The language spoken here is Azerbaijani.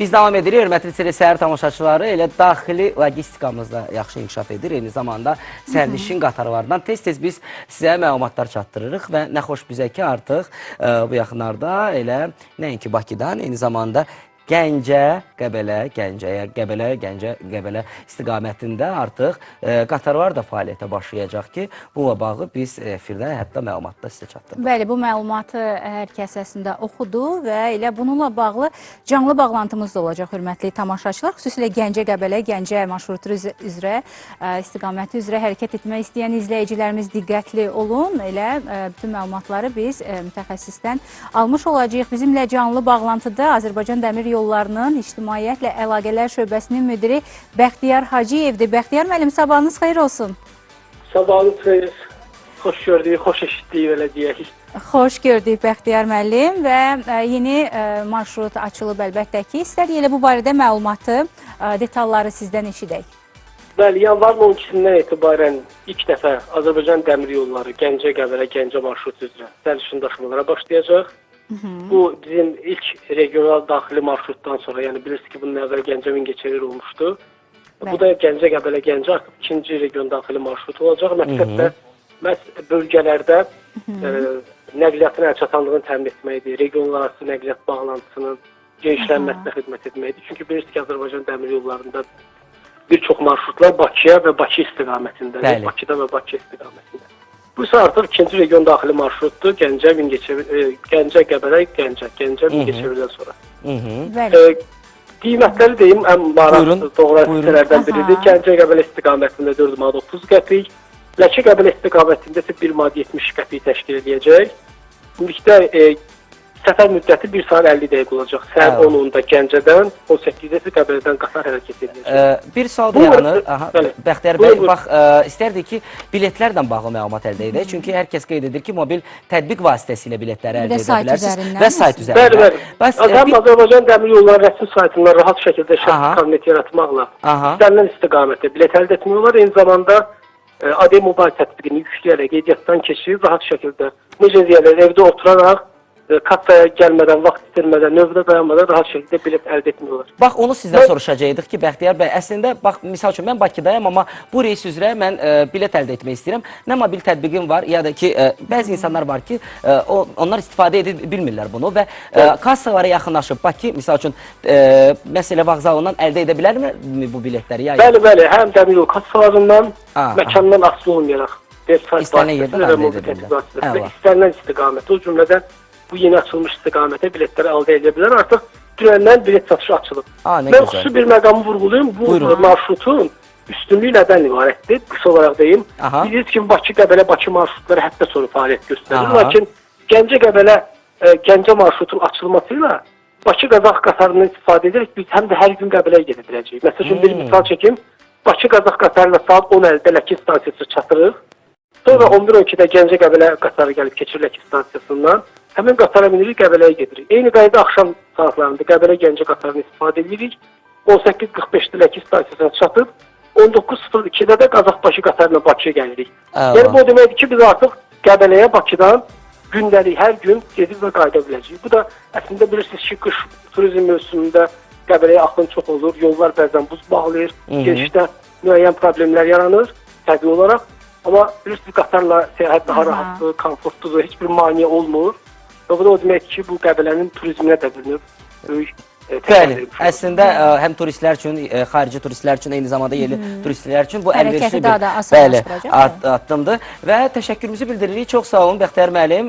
Biz davam edirik, hörmətli səhər tamaşaçıları, elə daxili logistikamız da yaxşı inkişaf edir. Eyni zamanda sərnişin qatarlarından tez-tez biz sizə məlumatlar çatdırırıq və nə xoş bizə ki, artıq bu yaxınlarda elə nəinki Bakıdan, eyni zamanda Gəncə, Qəbələ istiqamətində artıq qatarlar da fəaliyyətə başlayacaq ki, bununla bağlı biz efirdə hətta məlumatda sizə çatdırırıq. Bəli, bu məlumatı hər kəs əslində oxudu və elə bununla bağlı canlı bağlantımız da olacaq, hörmətli tamaşaçılar. Xüsusilə Gəncə, Qəbələ, Gəncə marşrutu üzrə, istiqaməti üzrə hərəkət etmək istəyən izləyicilərimiz diqqətli olun. Elə bütün məlumatları biz mütəxəssisdən almış olacağıq. Bizimlə canlı bağlantıda Azərbaycan Dəmir Yollarının İctimaiyyətlə Əlaqələr Şöbəsinin müdiri Bəxtiyar Hacıyevdir. Bəxtiyar müəllim, sabahınız xeyir olsun. Sabahınız xeyir. Xoş gördük, xoş eşitdik, elə deyək. Xoş gördük Bəxtiyar müəllim və yeni marşrut açılıb əlbəttə ki. İstədik elə bu barədə məlumatı, detalları sizdən eşidək. Bəli, yanvarın 12-sindən etibarən ilk dəfə Azərbaycan Dəmir Yolları Gəncə, Qəbələ, Gəncə marşrutu üzrə sərnişin daşımalara başlayacaq. Bu bizim ilk regional daxili marşrutdan sonra, yəni bilirsiniz ki, bunun əvvəl Gəncə Mingəçevir olmuşdu. Bu da Gəncə, Qəbələ, Gəncə artıq ikinci region daxili marşrut olacaq. Məqsəddə məhz bölgələrdə nəqliyyatın əlçatanlığını təmin etməkdir, regionlar arası nəqliyyat bağlantısının genişlənməsinə xidmət etməkdir. Çünki bilirsiniz ki, Azərbaycan Dəmir Yollarında bir çox marşrutlar Bakıya və Bakı istiqamətindədir. Bakıda və Bakı istiqamətində. Bu isə artıq ikinci region daxili marşrutdur. Gəncə, Qəbələ, Gəncə, Mingəçevirdən sonra. Qiymətləri deyim, ən maraqlı doğru hissələrdən biridir. Gəncə, Qəbələ istiqamətində 4 manat 30 qəpik, Ləki Qəbələ istiqamətində isə 1 manat 70 qəpik təşkil edəcək. Ümumilikdə səfər müddəti 1 saat 50 dəqiqə olacaq. Səhər 10-da Gəncədən, 18-də Qəbələdən qatar hərəkət edəcək. Bir sual yaranır. Bəxtiyar bəy, bax, istərdik ki, biletlərlə bağlı məlumat əldə edək. Çünki hər kəs qeyd edir ki, mobil tətbiq vasitəsilə biletləri əldə edə bilərsiniz. Və sayt üzərindən. Həm Azərbaycan Dəmir Yolları rəsmi saytından rahat şəkildə şəxsi kabinet yaratmaqla istənilən istiqamətdə bilet əldə etmək olar. Eyni zamanda AD mobil tətbiqini yükləyərək qeydiyyatdan keçirib rahat şəkildə necə deyirlər, evdə oturaraq kassaya gəlmədən, vaxt itirmədən, növbədə dayanmadan rahat şəkildə bilet əldə etmək olar. Bax, onu sizdən soruşacaqdıq ki, Bəxtiyar bəy, əslində, bax, misal üçün, mən Bakıdayım, amma bu reys üzrə mən bilet əldə etmək istəyirəm. Nə mobil tətbiqim var, ya da ki, bəzi insanlar var ki, onlar istifadə edə bilmirlər bunu və kassalara yaxınlaşıb, Bakı, misal üçün, məsələ vağzalından əldə edə bilərmi bu biletləri? Bəli, həm dəmir yol kassalarından, məkandan asılı olmayaraq, İstənilən yerdən əldə edə bilər. İstənilən istiqamətə, o cümlədən bu yeni açılmış istiqamətə biletləri əldə edə bilər. Artıq dünəndən bilet satışı açılıb. Mən xüsusi bir məqamı vurğulayım. Bu marşrutun üstünlüyü nədən ibarətdir? Qısa olaraq deyim. Bilirsiniz ki, Bakı, Qəbələ, Bakı marşrutları həftə sonra fəaliyyət göstərir. Lakin Gəncə, Qəbələ, Gəncə marşrutun açılmasıyla Bakı Qazax qatarından istifadə edərək biz həm də hər gün Qəbələyə gedə biləcəyik. Məsəl üçün, bir misal çəkim. Bakı Qazax qatarıyla saat 10:50-də Ləki stansiyası çatırıq. Sonra 11:12-də Gəncə, Qəbələ qatarı gəlib keçir Ləki stansiyasından. Həmin qatara minirik, Qəbələyə gedirik. Eyni qayda axşam saatlarında Qəbələ Gəncə qatarını istifadə edirik. 18:45-də Ləki stansiyasına çatıb, 19:02-də də Qazax-Bakı qatarına Bakıya gəlirik. Yəni bu o deməkdir ki, biz artıq Qəbələyə Bakıdan gündəlik hər gün gedib və qayıda biləcəyik. Bu da əslində bilirsiniz ki, qış turizm mövsümündə Qəbələyə axın çox olur, yollar bəzən buz bağlayır, gedişdə müəyyən problemlər yaranır təbii olaraq. Amma bilirsiniz, qatarla səyahət daha rahatdır, komfortludur, heç bir maneə olmur. Və bu da o demək ki, bu Qəbələnin turizminə də böyük Bəli, əslində həm turistlər üçün, xarici turistlər üçün, eyni zamanda yerli turistlər üçün bu əlverişli bir addımdır və təşəkkürümüzü bildiririk. Çox sağ olun, Bəxtiyar müəllim.